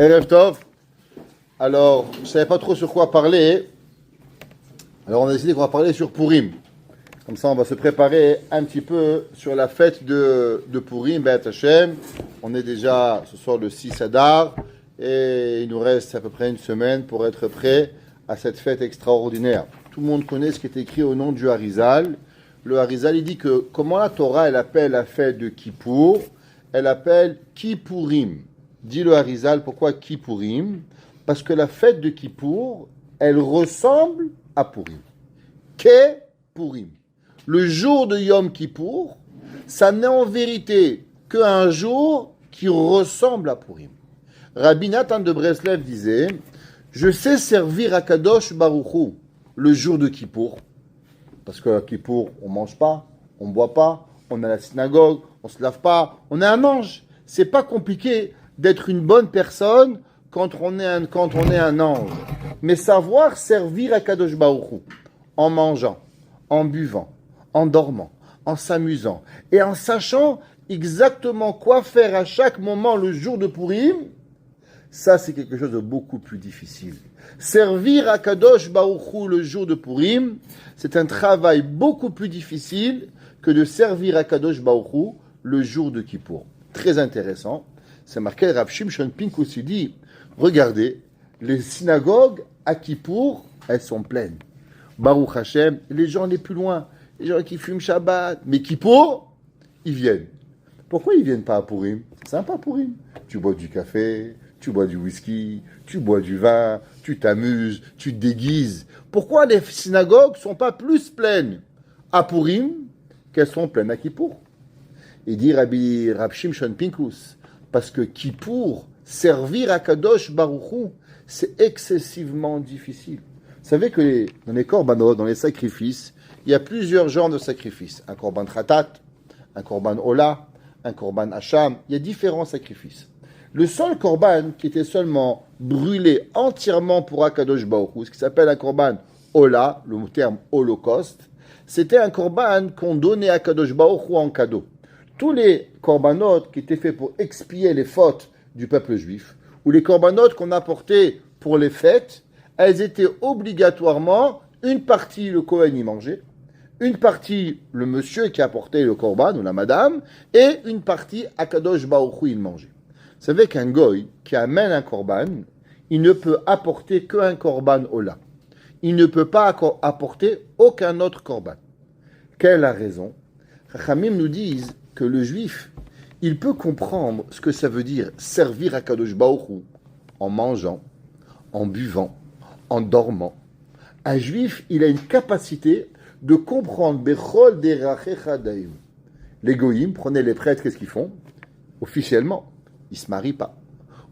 Erev Tov. Alors, je ne savais pas trop sur quoi parler. Alors, on a décidé qu'on va parler sur Purim. Comme ça, on va se préparer un petit peu sur la fête de Purim, Be'at Hashem. On est déjà ce soir le 6 Adar. Et il nous reste à peu près une semaine pour être prêt à cette fête extraordinaire. Tout le monde connaît ce qui est écrit au nom du Harizal. Le Harizal, il dit que comment la Torah, elle appelle la fête de Kippour, elle appelle Kippurim. Dit le Harizal, pourquoi Kippurim? Parce que la fête de Kippour, elle ressemble à Purim. Qu'est Purim? Le jour de Yom Kippour, ça n'est en vérité qu'un jour qui ressemble à Purim. Rabbi Nathan de Breslev disait, je sais servir à Kadosh Baruch Hu le jour de Kippour. Parce que à Kippour, on ne mange pas, on ne boit pas, on est à la synagogue, on ne se lave pas, on est un ange. C'est pas compliqué d'être une bonne personne quand on est un ange. Mais savoir servir à Kadosh Baruch Hu en mangeant, en buvant, en dormant, en s'amusant et en sachant exactement quoi faire à chaque moment le jour de Purim, ça c'est quelque chose de beaucoup plus difficile. Servir à Kadosh Baruch Hu le jour de Purim, c'est un travail beaucoup plus difficile que de servir à Kadosh Baruch Hu le jour de Kippour. Très intéressant. C'est marqué, Rav Shimshon Pinkus dit, regardez, les synagogues à Kippour, elles sont pleines. Baruch Hashem, les gens les plus loin, les gens qui fument Shabbat, mais Kippour, ils viennent. Pourquoi ils ne viennent pas à Purim? C'est sympa Purim. Tu bois du café, tu bois du whisky, tu bois du vin, tu t'amuses, tu te déguises. Pourquoi les synagogues ne sont pas plus pleines à Purim qu'elles sont pleines à Kippour? Et dit Rav Shimshon Pinkus, parce que Kippour, servir à Kadosh Baruch Hu, c'est excessivement difficile. Vous savez que dans les korbanot, dans les sacrifices, il y a plusieurs genres de sacrifices. Un korban khatat, un korban ola, un korban hacham. Il y a différents sacrifices. Le seul korban qui était seulement brûlé entièrement pour Akadosh Baruch Hu, ce qui s'appelle un korban ola, le terme holocauste, c'était un korban qu'on donnait à Akadosh Baruch Hu en cadeau. Tous les korbanot qui étaient faits pour expier les fautes du peuple juif, ou les korbanot qu'on apportait pour les fêtes, elles étaient obligatoirement, une partie le Kohen y mangeait, une partie le monsieur qui apportait le korban, ou la madame, et une partie Akadosh Baruch Hu il mangeait. Vous savez qu'un goy qui amène un korban, il ne peut apporter qu'un korban ola. Il ne peut pas apporter aucun autre korban. Quelle est la raison? Chachamim nous disent que le juif, il peut comprendre ce que ça veut dire servir à Kadosh Baruch Hu en mangeant, en buvant, en dormant. Un juif, il a une capacité de comprendre Bechol derachecha dayu. Les goïms, prenez les prêtres, qu'est-ce qu'ils font? Officiellement, ils ne se marient pas.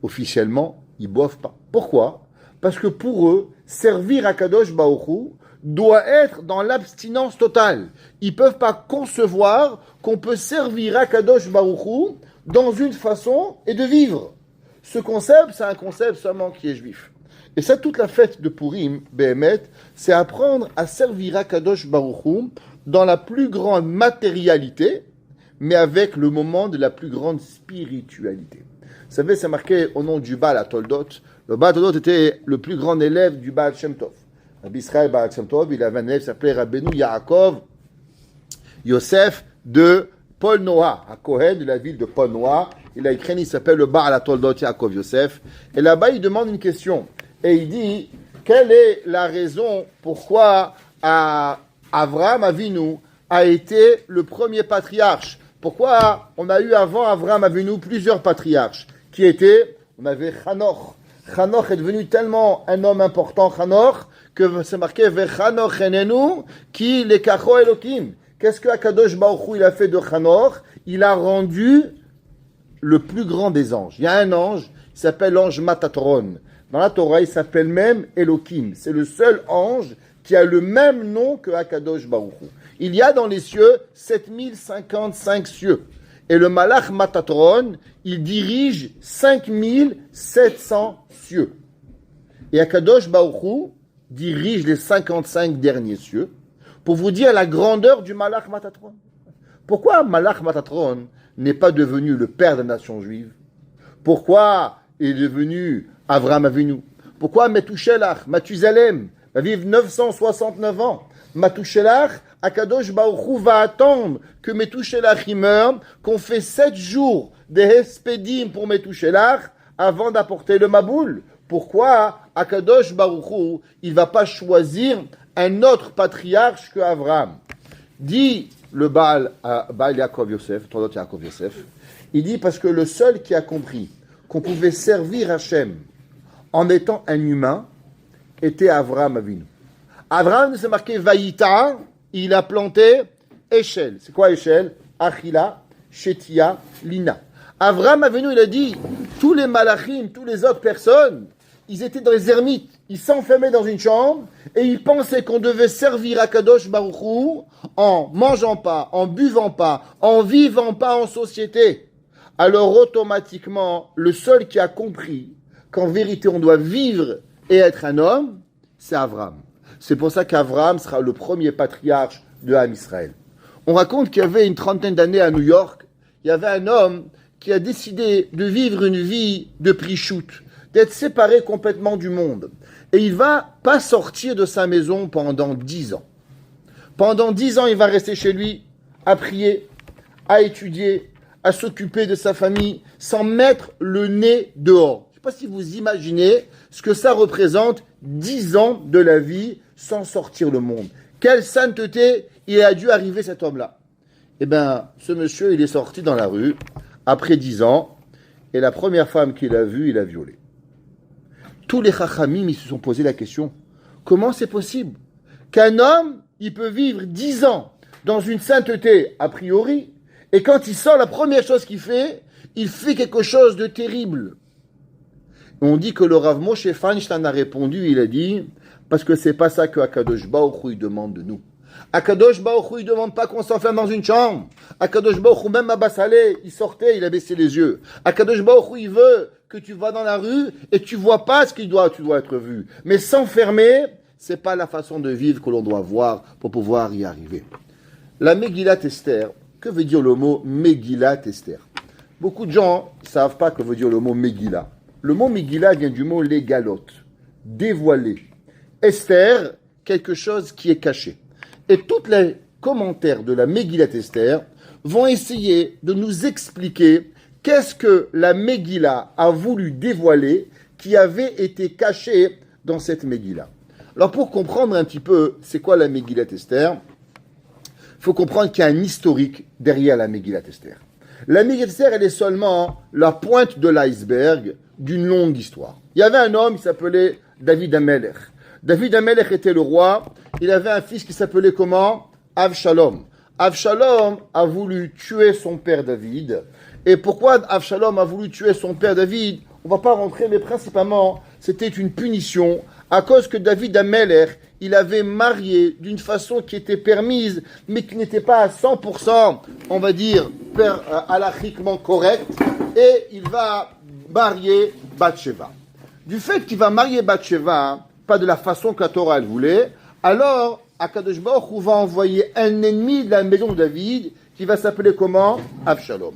Officiellement, ils ne boivent pas. Pourquoi? Parce que pour eux, servir à Kadosh Baruch Hu doit être dans l'abstinence totale. Ils ne peuvent pas concevoir qu'on peut servir à Kadosh Baruch Hu dans une façon et de vivre. Ce concept, c'est un concept seulement qui est juif. Et ça, toute la fête de Purim, Behemet, c'est apprendre à servir à Kadosh Baruch Hu dans la plus grande matérialité, mais avec le moment de la plus grande spiritualité. Vous savez, c'est marqué au nom du Baal HaToldot. Le Baal HaToldot était le plus grand élève du Baal Shem Tov. Rabbi Israël Baal Shem Tov, il avait un élève qui s'appelait Rabbeinu Yaakov Yosef de Paul Noah, à Cohen, de la ville de Paul Noah. Il a écrit, il s'appelle le Baal HaToldot Yaakov Yosef. Et là-bas, il demande une question. Et il dit, quelle est la raison pourquoi Avraham Avinu a été le premier patriarche? Pourquoi on a eu avant Avraham Avinu plusieurs patriarches qui étaient, on avait Chanoch. Chanoch est devenu tellement un homme important, Chanoch, que c'est marqué Vechanoch enenu qui lekacho Elokim. Qu'est-ce que Akadosh Baruch Hu il a fait de Chanoch? Il a rendu le plus grand des anges. Il y a un ange, il s'appelle l'ange Matatron. Dans la Torah, il s'appelle même Elokim. C'est le seul ange qui a le même nom que Akadosh Baruch Hu. Il y a dans les cieux 7055 cieux. Et le Malach Matatron, il dirige 5700 cieux. Et Akadosh Baruch Hu dirige les 55 derniers cieux. Pour vous dire la grandeur du Malach Matatron. Pourquoi Malach Matatron n'est pas devenu le père de la nation juive? Pourquoi est devenu Avram Avinu? Pourquoi Metouchelach, Mathusalem, va vivre 969 ans? Matouchelach, Akadosh Baruch Hu va attendre que Metouchelach y meure, qu'on fait 7 jours de Hespédim pour Metouchelach avant d'apporter le Maboul. Pourquoi Akadosh Baruch Hu, il ne va pas choisir un autre patriarche que Avram? Dit le Baal Yaakov Yosef, Tordot Yaakov Yosef, il dit parce que le seul qui a compris qu'on pouvait servir Hachem en étant un humain était Avram Avinu. Avram, c'est marqué Vaïta, il a planté Eshel. C'est quoi Eshel? Achila, Shetia, Lina. Avram Avinu, il a dit, tous les malachim, toutes les autres personnes, ils étaient dans les ermites, ils s'enfermaient dans une chambre et ils pensaient qu'on devait servir Akadosh Baruch Hu en mangeant pas, en buvant pas, en vivant pas en société. Alors automatiquement, le seul qui a compris qu'en vérité on doit vivre et être un homme, c'est Avram. C'est pour ça qu'Avram sera le premier patriarche de Ham Israël. On raconte qu'il y avait une trentaine d'années à New York, il y avait un homme qui a décidé de vivre une vie de prichout, d'être séparé complètement du monde. Et il ne va pas sortir de sa maison pendant 10 ans. Pendant 10 ans, il va rester chez lui, à prier, à étudier, à s'occuper de sa famille, sans mettre le nez dehors. Je ne sais pas si vous imaginez ce que ça représente, 10 ans de la vie sans sortir le monde. Quelle sainteté il a dû arriver cet homme-là. Eh bien, ce monsieur, il est sorti dans la rue, après 10 ans, et la première femme qu'il a vue, il a violé. Tous les chachamim, ils se sont posé la question, comment c'est possible qu'un homme, il peut vivre 10 ans dans une sainteté, a priori, et quand il sort, la première chose qu'il fait, il fait quelque chose de terrible. On dit que le Rav Moshe Feinstein a répondu, il a dit, parce que c'est pas ça que Akadosh Baruch Hu demande de nous. Akadosh Baruch Hu, il demande pas qu'on s'enferme dans une chambre. Akadosh Baruch Hu, même à Bassalé, il sortait, il a baissé les yeux. Akadosh Baruch Hu, il veut que tu vas dans la rue et tu vois pas ce tu dois être vu. Mais s'enfermer, c'est pas la façon de vivre que l'on doit voir pour pouvoir y arriver. La Megillat Esther, que veut dire le mot Megillat Esther? Beaucoup de gens ne savent pas que veut dire le mot Megillah. Le mot Megillah vient du mot légalot, dévoilé. Esther, quelque chose qui est caché. Et tous les commentaires de la Megillat Esther vont essayer de nous expliquer qu'est-ce que la Megillah a voulu dévoiler qui avait été caché dans cette Megillah. Alors pour comprendre un petit peu c'est quoi la Megillat Esther, il faut comprendre qu'il y a un historique derrière la Megillat Esther. La Megillat Esther, elle est seulement la pointe de l'iceberg d'une longue histoire. Il y avait un homme qui s'appelait David Amelech. David Amelech était le roi. Il avait un fils qui s'appelait comment? Avshalom. Avshalom a voulu tuer son père David. Et pourquoi Avshalom a voulu tuer son père David? On ne va pas rentrer, mais principalement, c'était une punition à cause que David Amelech, il avait marié d'une façon qui était permise, mais qui n'était pas à 100%, on va dire, halachiquement correcte, et il va marier Bathsheba. Du fait qu'il va marier Bathsheba, pas de la façon que la Torah elle voulait, alors Akadosh Baruch Hu va envoyer un ennemi de la maison de David, qui va s'appeler comment? Avshalom.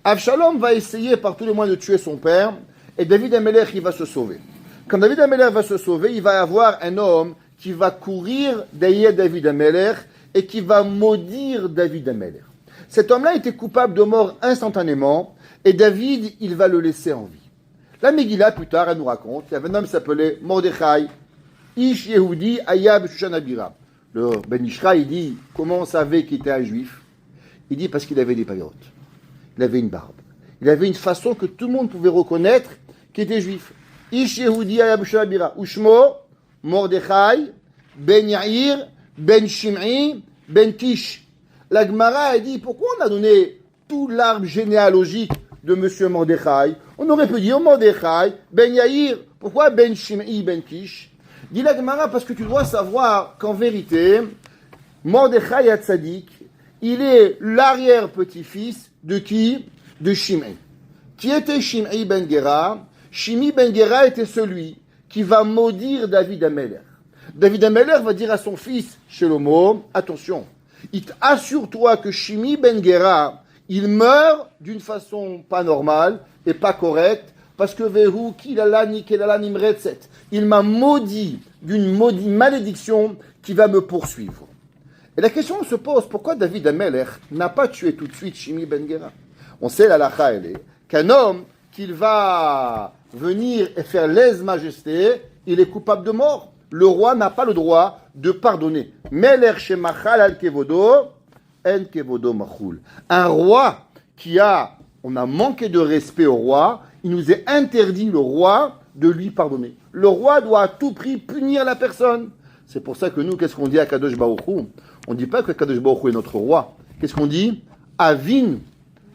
Avshalom va essayer par tous les moyens de tuer son père, et David Amelech, il va se sauver. Quand David Amelech va se sauver, il va y avoir un homme qui va courir derrière David Amelech et qui va maudire David Amelech. Cet homme-là était coupable de mort instantanément et David, il va le laisser en vie. La Megillah, plus tard, elle nous raconte, il y avait un homme qui s'appelait Mordechai, Ish Yehudi Ayab Shushan Abira. Le Ben Ishra, il dit, comment on savait qu'il était un juif? Il dit parce qu'il avait des paillotes. Il avait une barbe. Il avait une façon que tout le monde pouvait reconnaître qu'il était juif. Ish Yehudi Ayab Shushan Abira. Ushmo, Mordechai, Ben Yair, Ben Shim'i, Ben Kish. La Gemara a dit, pourquoi on a donné tout l'arbre généalogique de M. Mordechai? On aurait pu dire Mordechai, Ben Yair. Pourquoi Ben Shim'i, Ben Kish? Dit la Gemara, parce que tu dois savoir qu'en vérité, Mordechai Hatzadik, il est l'arrière-petit-fils de qui? De Shim'i. Qui était Shim'i Ben Gera? Shim'i Ben Gera était celui qui va maudire David Amelech. David Amelech va dire à son fils Shelomo, attention, assure-toi que Shim'i Ben Gera, il meurt d'une façon pas normale et pas correcte, parce que Vehu Kilalani Kelalani Mretset, il m'a maudit d'une malédiction qui va me poursuivre. Et la question se pose, pourquoi David Amelech n'a pas tué tout de suite Shimi Ben Gera? On sait l'halakha, elle est qu'un homme qu'il va venir et faire lèse-majesté, il est coupable de mort. Le roi n'a pas le droit de pardonner. Melech shemachal al kevodo, en kevodo machul. Un roi on a manqué de respect au roi, il nous est interdit, le roi, de lui pardonner. Le roi doit à tout prix punir la personne. C'est pour ça que nous, qu'est-ce qu'on dit à Kadosh Baruch Hu? On ne dit pas que Kadosh Baruch Hu est notre roi. Qu'est-ce qu'on dit? Avin,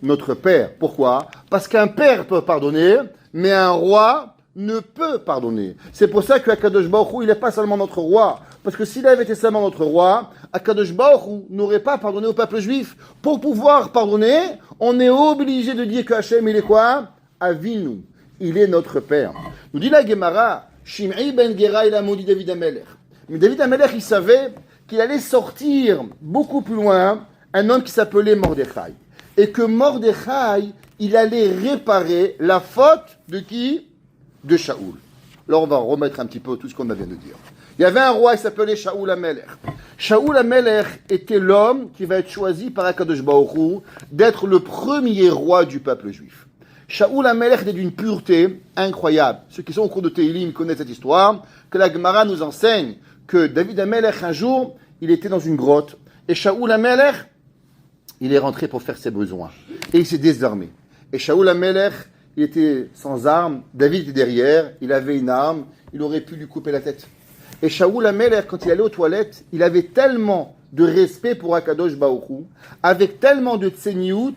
notre père. Pourquoi? Parce qu'un père peut pardonner, mais un roi ne peut pardonner. C'est pour ça que Kadosh Baruch Hu, il n'est pas seulement notre roi. Parce que s'il avait été seulement notre roi, Kadosh Baruch Hu n'aurait pas pardonné au peuple juif. Pour pouvoir pardonner, on est obligé de dire que Hachem, il est quoi? Avinu. Il est notre père. Nous dit la Gemara, Shim'i ben Gera, il a maudit David Amelech. Mais David Amelech, il savait qu'il allait sortir beaucoup plus loin un homme qui s'appelait Mordechai. Et que Mordechai, il allait réparer la faute de qui? De Shaoul. Là, on va remettre un petit peu tout ce qu'on vient de dire. Il y avait un roi qui s'appelait Shaoul Amelech. Shaoul Amelech était l'homme qui va être choisi par Akadosh Baruch Hu d'être le premier roi du peuple juif. Shaoul Amelech était d'une pureté incroyable. Ceux qui sont au cours de Tehillim connaissent cette histoire, que la Gemara nous enseigne que David Amelech, un jour, il était dans une grotte, et Shaoul Amelech, il est rentré pour faire ses besoins. Et il s'est désarmé. Et Shaoul Amelech, il était sans arme, David était derrière, il avait une arme, il aurait pu lui couper la tête. Et Shaoul Amelech, quand il allait aux toilettes, il avait tellement de respect pour Akadosh Baruch Hu, avec tellement de tseniout,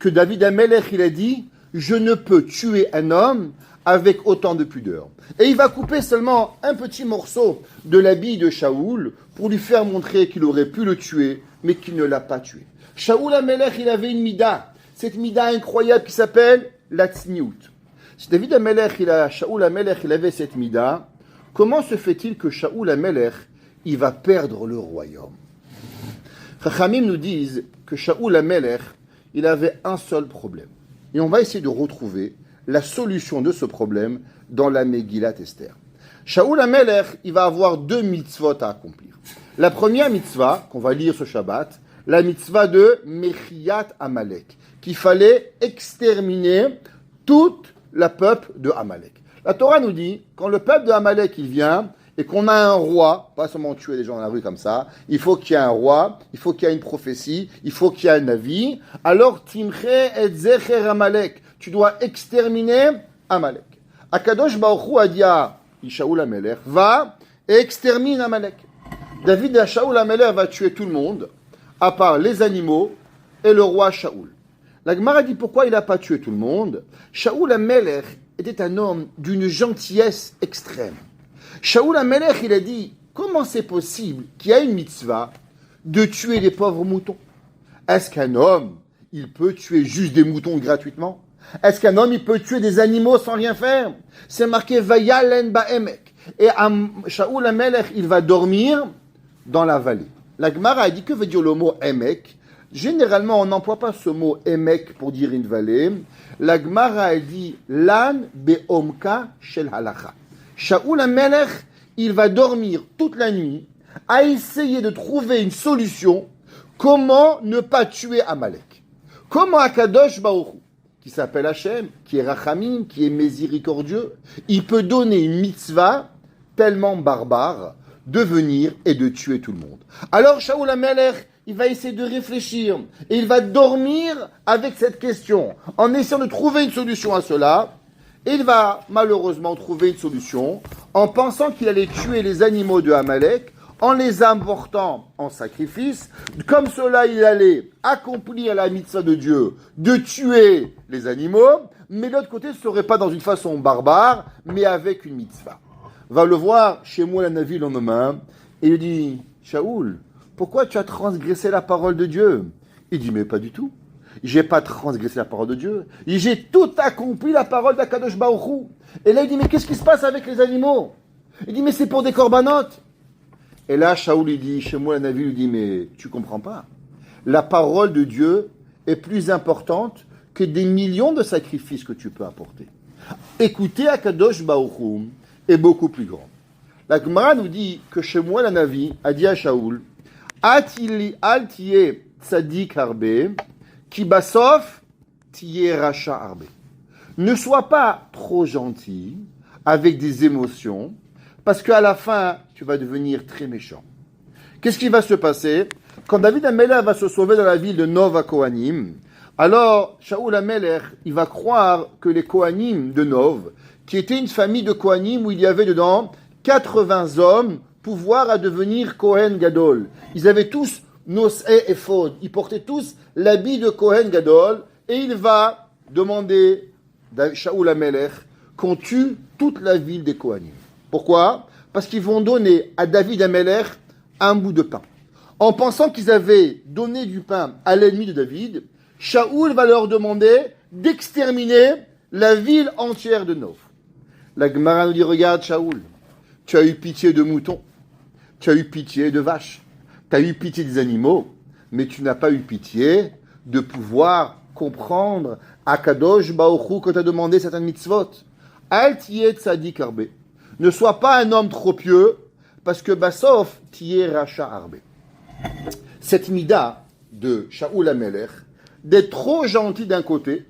que David Amelech, il a dit, je ne peux tuer un homme avec autant de pudeur. Et il va couper seulement un petit morceau de l'habit de Shaoul pour lui faire montrer qu'il aurait pu le tuer, mais qu'il ne l'a pas tué. Shaoul Amelech, il avait une mida, cette mida incroyable qui s'appelle la tsniout. Si David Amelech, Shaoul Amelech, il avait cette mida, comment se fait-il que Shaoul Amelech, il va perdre le royaume? Chachamim nous disent que Shaoul Amelech, il avait un seul problème. Et on va essayer de retrouver la solution de ce problème dans la Megillat Esther. Shaoul Amelech, il va avoir 2 mitzvot à accomplir. La première mitzvah, qu'on va lire ce Shabbat, la mitzvah de Mechiyat Amalek, qu'il fallait exterminer toute la peuple de Amalek. La Torah nous dit, quand le peuple de Amalek il vient, et qu'on a un roi, pas seulement tuer des gens dans la rue comme ça, il faut qu'il y ait un roi, il faut qu'il y ait une prophétie, il faut qu'il y ait un avis. Alors, Timche et Zecher Amalek, tu dois exterminer Amalek. Akadosh Baruch Hu a dit à Shaoul Amelech, va et extermine Amalek. David et Shaoul Amelech va tuer tout le monde, à part les animaux et le roi Shaoul. La Gemara dit pourquoi il n'a pas tué tout le monde. Shaoul Amelech était un homme d'une gentillesse extrême. Shaoul Amelech, il a dit, comment c'est possible qu'il y a une mitzvah de tuer les pauvres moutons? Est-ce qu'un homme, il peut tuer juste des moutons gratuitement? Est-ce qu'un homme, il peut tuer des animaux sans rien faire? C'est marqué Vayalen Ba'emek. Et Shaoul Amelech, il va dormir dans la vallée. La Gemara a dit que veut dire le mot Emek. Généralement, on n'emploie pas ce mot Emek pour dire une vallée. La Gemara a dit Lan Be'omka Shel Halacha. Shaoul Amelech, il va dormir toute la nuit à essayer de trouver une solution. Comment ne pas tuer Amalek? Comment Akadosh Baruch Hu, qui s'appelle Hachem, qui est Rachamim, qui est miséricordieux, il peut donner une mitzvah tellement barbare de venir et de tuer tout le monde. Alors Shaoul Amelech, il va essayer de réfléchir et il va dormir avec cette question en essayant de trouver une solution à cela. Et il va malheureusement trouver une solution en pensant qu'il allait tuer les animaux de Amalek en les apportant en sacrifice. Comme cela, il allait accomplir la mitzvah de Dieu de tuer les animaux, mais de l'autre côté, ce ne serait pas dans une façon barbare, mais avec une mitzvah. Va le voir chez moi, la Navi, le lendemain, et il dit, Shaoul, pourquoi tu as transgressé la parole de Dieu? Il dit, mais pas du tout. J'ai pas transgressé la parole de Dieu. J'ai tout accompli la parole d'Akadosh Baruch Hu. Et là, il dit, mais qu'est-ce qui se passe avec les animaux? Il dit, mais c'est pour des corbanotes. Et là, Shaoul, il dit, chez moi, la Navi, lui dit, mais tu comprends pas. La parole de Dieu est plus importante que des millions de sacrifices que tu peux apporter. Écouter Akadosh Baruch Hu est beaucoup plus grand. La Gemara nous dit que Shemuel Hanavi a dit à Shaoul, Al tiye tzadik harbe, ki basof tiye racha harbe. Ne sois pas trop gentil avec des émotions, parce qu'à la fin, tu vas devenir très méchant. Qu'est-ce qui va se passer? Quand David HaMelech va se sauver dans la ville de Nov Kohanim, alors Shaoul HaMelech, il va croire que les Kohanim de Nov, qui était une famille de Kohanim où il y avait dedans 80 hommes, pouvoir à devenir Kohen Gadol. Ils avaient tous Nosé et Ephod. Ils portaient tous l'habit de Kohen Gadol. Et il va demander à Shaoul HaMelech qu'on tue toute la ville des Kohanim. Pourquoi? Parce qu'ils vont donner à David HaMelech un bout de pain. En pensant qu'ils avaient donné du pain à l'ennemi de David, Shaoul va leur demander d'exterminer la ville entière de Nov. La Gemara nous dit, regarde Shaoul, tu as eu pitié de moutons, tu as eu pitié de vaches, tu as eu pitié des animaux, mais tu n'as pas eu pitié de pouvoir comprendre Akadosh Baruch Hu quand tu as demandé certaines mitzvot. Al tiye tzadik harbe. Ne sois pas un homme trop pieux, parce que basof tiye racha harbe. Cette mida de Shaoul HaMelech, d'être trop gentil d'un côté,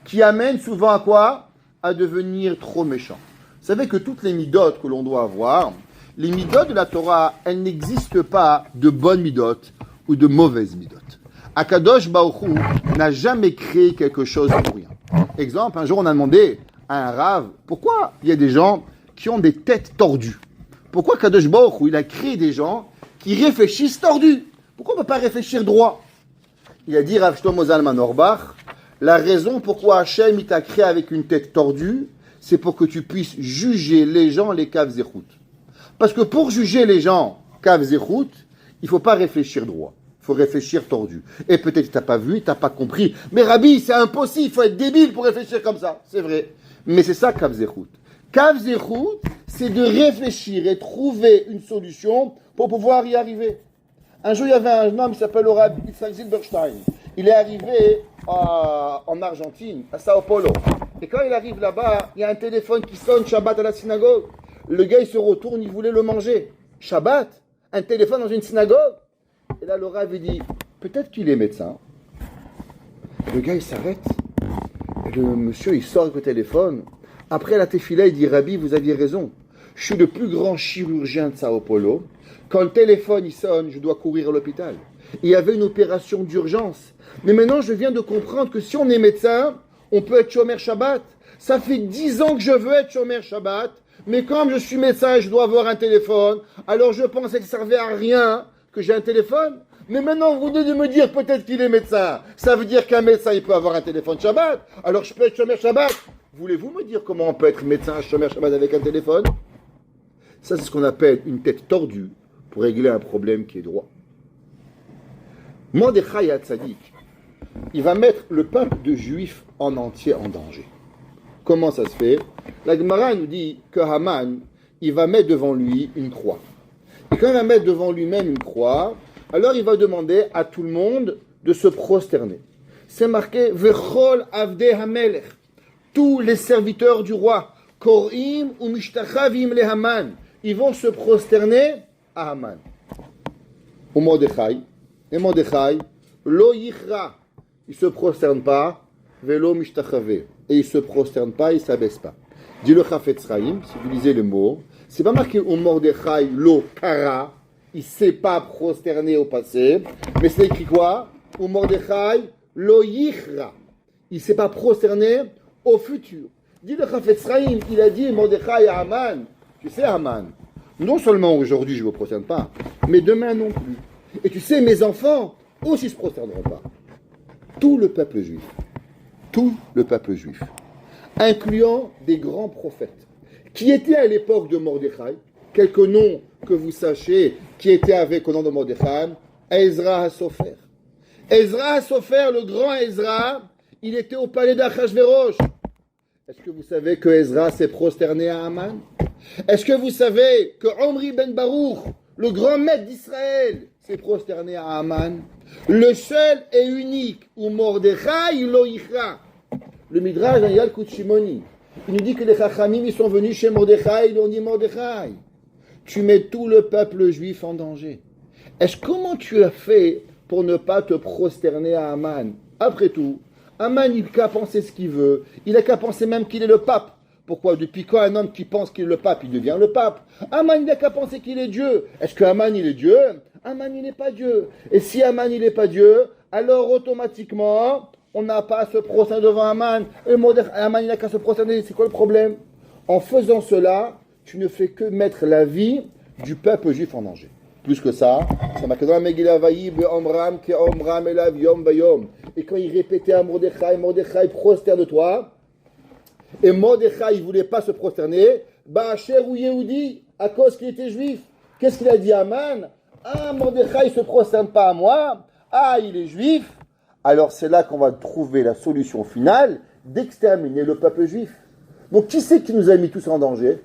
qui amène souvent à quoi? À devenir trop méchant. Vous savez que toutes les midotes que l'on doit avoir, les midotes de la Torah, elles n'existent pas de bonnes midotes ou de mauvaises midotes. Akadosh Baruch Hu n'a jamais créé quelque chose pour rien. Exemple, un jour on a demandé à un rave, pourquoi il y a des gens qui ont des têtes tordues? Pourquoi Akadosh Baruch Hu, il a créé des gens qui réfléchissent tordus? Pourquoi on ne peut pas réfléchir droit? Il a dit Rav Shlomo Zalman Auerbach, la raison pourquoi Hachem il t'a créé avec une tête tordue, c'est pour que tu puisses juger les gens les kav zechut. Parce que pour juger les gens kav zechut, il ne faut pas réfléchir droit. Il faut réfléchir tordu. Et peut-être que tu n'as pas vu, tu n'as pas compris. Mais Rabbi, c'est impossible, il faut être débile pour réfléchir comme ça. C'est vrai. Mais c'est ça kav zechut. Kav zechut, c'est de réfléchir et trouver une solution pour pouvoir y arriver. Un jour, il y avait un homme qui s'appelle Rabbi Yitzhak Zilberstein. Il est arrivé en Argentine, à Sao Paulo. Et quand il arrive là-bas, il y a un téléphone qui sonne Shabbat à la synagogue. Le gars, il se retourne, il voulait le manger. Shabbat? Un téléphone dans une synagogue? Et là, le Rav, il dit, peut-être qu'il est médecin. Le gars, il s'arrête. Et le monsieur, il sort avec le téléphone. Après la tefila, il dit, Rabbi, vous aviez raison. Je suis le plus grand chirurgien de Sao Paulo. Quand le téléphone il sonne, je dois courir à l'hôpital. Il y avait une opération d'urgence. Mais maintenant, je viens de comprendre que si on est médecin, on peut être Shomer Shabbat. Ça fait 10 ans que je veux être Shomer Shabbat, mais comme je suis médecin et je dois avoir un téléphone, alors je pensais que ça ne servait à rien que j'ai un téléphone. Mais maintenant, vous venez de me dire peut-être qu'il est médecin. Ça veut dire qu'un médecin, il peut avoir un téléphone Shabbat. Alors je peux être Shomer Shabbat. Voulez-vous me dire comment on peut être médecin Shomer Shabbat avec un téléphone? Ça, c'est ce qu'on appelle une tête tordue pour régler un problème qui est droit. Mordechai Hatzadik, il va mettre le peuple de Juifs en entier en danger. Comment ça se fait? La Gemara nous dit que Haman, il va mettre devant lui une croix. Et quand il va mettre devant lui-même une croix, alors il va demander à tout le monde de se prosterner. C'est marqué Vechol Avdei Hamelech, tous les serviteurs du roi, Korim ou Mishtachavim le Haman, ils vont se prosterner à Haman. Au Mordechai, et Mordechai, Lo Yichra, il ne se prosterne pas, Velo Mishtachave, et il ne se prosterne pas, il ne s'abaisse pas. Dit le Chafetz Chaim, si vous lisez le mot, c'est pas marqué au Mordechai, Lo Kara, il ne s'est pas prosterné au passé, mais c'est écrit quoi? Au Mordechai, Lo Yichra, il ne s'est pas prosterné au futur. Dit le Chafetz Chaim, il a dit Mordechai à Haman, tu sais Haman, non seulement aujourd'hui je ne me prosterne pas, mais demain non plus. Et tu sais, mes enfants aussi ne se prosterneront pas. Tout le peuple juif, incluant des grands prophètes, qui étaient à l'époque de Mordechai, quelques noms que vous sachez, qui étaient avec au nom de Mordechai, Ezra HaSofer. Ezra HaSofer, le grand Ezra, il était au palais d'Achashverosh. Est-ce que vous savez que Ezra s'est prosterné à Haman? Est-ce que vous savez que Omri ben Baruch, le grand maître d'Israël, s'est prosterné à Haman? Le seul et unique, où Mordechai lo yichra. Le Midrash dans Yalkut Shimoni, Il nous dit que les Chachamim, ils sont venus chez Mordechai, ils lui ont dit Mordechai, tu mets tout le peuple juif en danger. Comment tu as fait pour ne pas te prosterner à Aman? Après tout, Aman, il n'a qu'à penser ce qu'il veut. Il n'a qu'à penser même qu'il est le pape. Pourquoi? Depuis quand un homme qui pense qu'il est le pape, il devient le pape? Aman, il n'a qu'à penser qu'il est Dieu. Est-ce que Aman, il est Dieu? Aman, il n'est pas Dieu. Et si Aman, il n'est pas Dieu, alors automatiquement, on n'a pas à se prosterner devant Aman. Et Aman, il n'a qu'à se prosterner. C'est quoi le problème? En faisant cela, tu ne fais que mettre la vie du peuple juif en danger. Plus que ça, c'est marqué dans la Megillah Vayi be'omram ke'omram elav yom bayom. Et quand il répétait à Mordechai, Mordechai, prosterne-toi. Et Mordechai, il ne voulait pas se prosterner. Ba'asher ou Yehudi, à cause qu'il était juif. Qu'est-ce qu'il a dit à Aman? Ah, Mordechai ne se prosterne pas à moi. Ah, il est juif. Alors c'est là qu'on va trouver la solution finale d'exterminer le peuple juif. Donc qui c'est qui nous a mis tous en danger?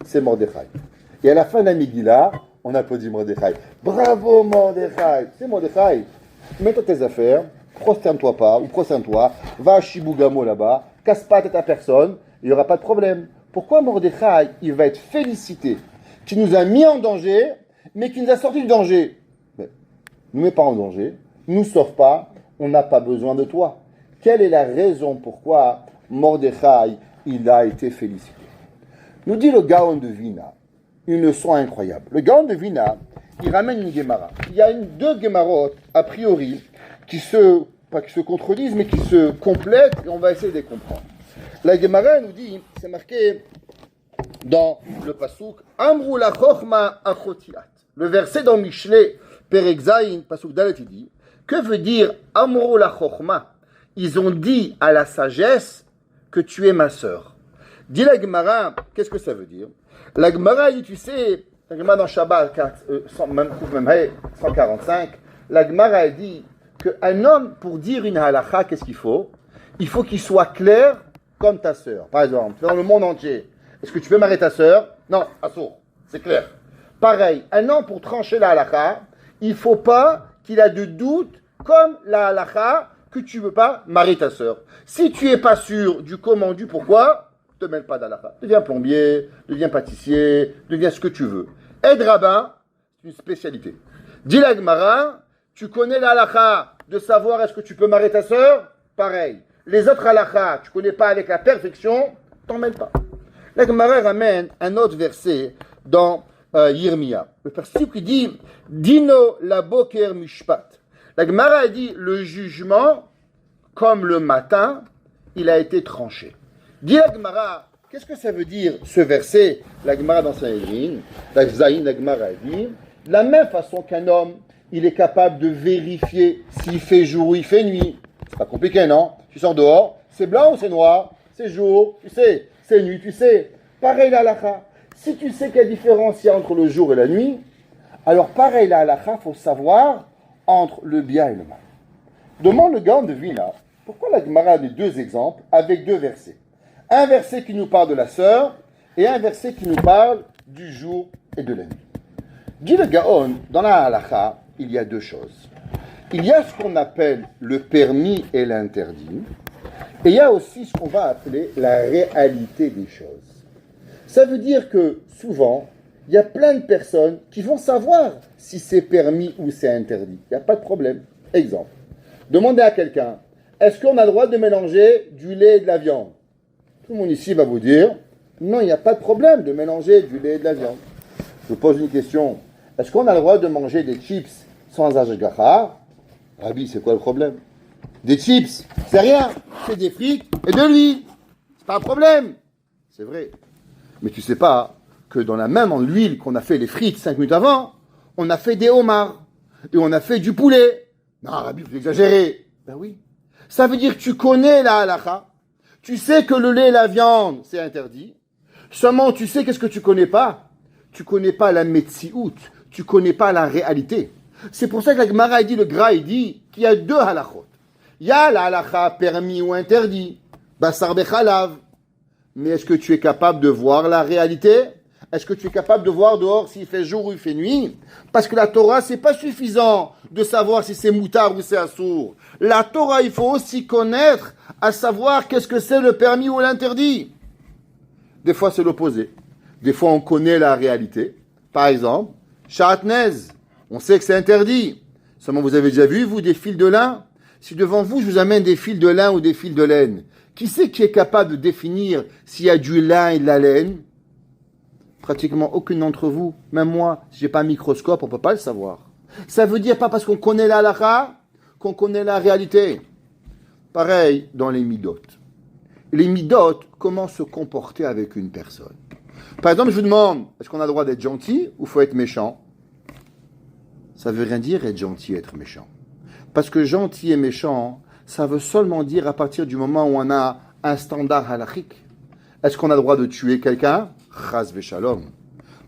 C'est Mordechai. Et à la fin de la Megillah, on applaudit Mordechai. Bravo Mordechai. C'est Mordechai. Mets-toi tes affaires, prosterne-toi pas, ou prosterne-toi, va à Shibugamo là-bas, casse pas tête à personne, il n'y aura pas de problème. Pourquoi Mordechai, il va être félicité, qui nous a mis en danger, mais qui nous a sorti du danger? Mais, ne nous met pas en danger, ne nous sauve pas, on n'a pas besoin de toi. Quelle est la raison pourquoi Mordechai, il a été félicité? Nous dit le Gaon de Vina, une leçon incroyable. Le Gaon de Vina, il ramène une Gemara. Il y a deux Gemarot, a priori, pas qui se contredisent, mais qui se complètent, et on va essayer de les comprendre. La Gemara nous dit, c'est marqué dans le Pasuk, Amrou la Chochma achotiat. Le verset dans Mishlei, Perek Zayin, Pasuk Dalet, il dit, que veut dire Amrou la Chochma? Ils ont dit à la sagesse que tu es ma sœur. Dit la Gemara, qu'est-ce que ça veut dire? La Gemara dit, tu sais, la Gemara dans Shabbat 145, la Gemara dit qu'un homme, pour dire une halakha, qu'est-ce qu'il faut? Il faut qu'il soit clair comme ta sœur. Par exemple, dans le monde entier, est-ce que tu peux marier ta sœur? Non, assourd, c'est clair. Pareil, un homme pour trancher la halakha, il ne faut pas qu'il ait de doute comme la halakha que tu ne veux pas marier ta sœur. Si tu n'es pas sûr du comment, du pourquoi, ne te mêle pas d'halakha. Deviens plombier, deviens pâtissier, deviens ce que tu veux. Aide rabbin, c'est une spécialité. Dis la Gemara, tu connais la halakha de savoir est-ce que tu peux marier ta sœur? Pareil. Les autres halakha, tu ne connais pas avec la perfection, t'en mêle pas. La Gemara ramène un autre verset dans Yirmia. Le verset qui dit Dino la boker mishpat. La Gemara dit le jugement, comme le matin, il a été tranché. Dit la Gemara, qu'est-ce que ça veut dire ce verset? La Gemara dans Sanhedrin, la Gemara dit de la même façon qu'un homme, il est capable de vérifier s'il fait jour ou il fait nuit. C'est pas compliqué, non? Tu sors dehors, c'est blanc ou c'est noir? C'est jour, tu sais. C'est nuit, tu sais. Pareil la halakha. Si tu sais quelle différence il y a entre le jour et la nuit, alors pareil la halakha, il faut savoir entre le bien et le mal. Demande le Gaon de Vina, pourquoi la Gemara a les deux exemples avec deux versets? Un verset qui nous parle de la sœur et un verset qui nous parle du jour et de la nuit. Dit le Gaon, dans la halakha, il y a deux choses. Il y a ce qu'on appelle le permis et l'interdit, et il y a aussi ce qu'on va appeler la réalité des choses. Ça veut dire que souvent, il y a plein de personnes qui vont savoir si c'est permis ou c'est interdit. Il n'y a pas de problème. Exemple, demandez à quelqu'un, est-ce qu'on a le droit de mélanger du lait et de la viande? Tout le monde ici va vous dire, non, il n'y a pas de problème de mélanger du lait et de la viande. Je vous pose une question, est-ce qu'on a le droit de manger des chips sans ashgacha? Rabbi, c'est quoi le problème? Des chips, c'est rien, c'est des frites et de l'huile. C'est pas un problème. C'est vrai. Mais tu sais pas que dans la même huile qu'on a fait les frites 5 minutes avant, on a fait des homards et on a fait du poulet. Non, Rabbi, vous exagérez. Ben oui. Ça veut dire que tu connais la halakha. Tu sais que le lait et la viande, c'est interdit. Seulement, tu sais qu'est-ce que tu connais pas? Tu connais pas la metsiout. Tu connais pas la réalité. C'est pour ça que la Gemara dit, le Gra, il dit qu'il y a deux halakhot. Il y a la halakha permis ou interdit, basar bechalav. Mais est-ce que tu es capable de voir la réalité? Est-ce que tu es capable de voir dehors s'il fait jour ou il fait nuit? Parce que la Torah, c'est pas suffisant de savoir si c'est moutard ou c'est assour. La Torah, il faut aussi connaître, à savoir qu'est-ce que c'est le permis ou l'interdit. Des fois, c'est l'opposé. Des fois, on connaît la réalité. Par exemple, Shatnez, on sait que c'est interdit. Seulement, vous avez déjà vu, vous, des fils de lin? Si devant vous, je vous amène des fils de lin ou des fils de laine, qui c'est qui est capable de définir s'il y a du lin et de la laine? Pratiquement aucune d'entre vous. Même moi, si j'ai pas un microscope, on peut pas le savoir. Ça veut dire pas parce qu'on connaît la halakha qu'on connaît la réalité. Pareil dans les midot. Les midot, comment se comporter avec une personne. Par exemple, je vous demande, est-ce qu'on a le droit d'être gentil ou faut être méchant? Ça veut rien dire être gentil et être méchant. Parce que gentil et méchant, ça veut seulement dire à partir du moment où on a un standard halachique. Est-ce qu'on a le droit de tuer quelqu'un? Chas v'shalom.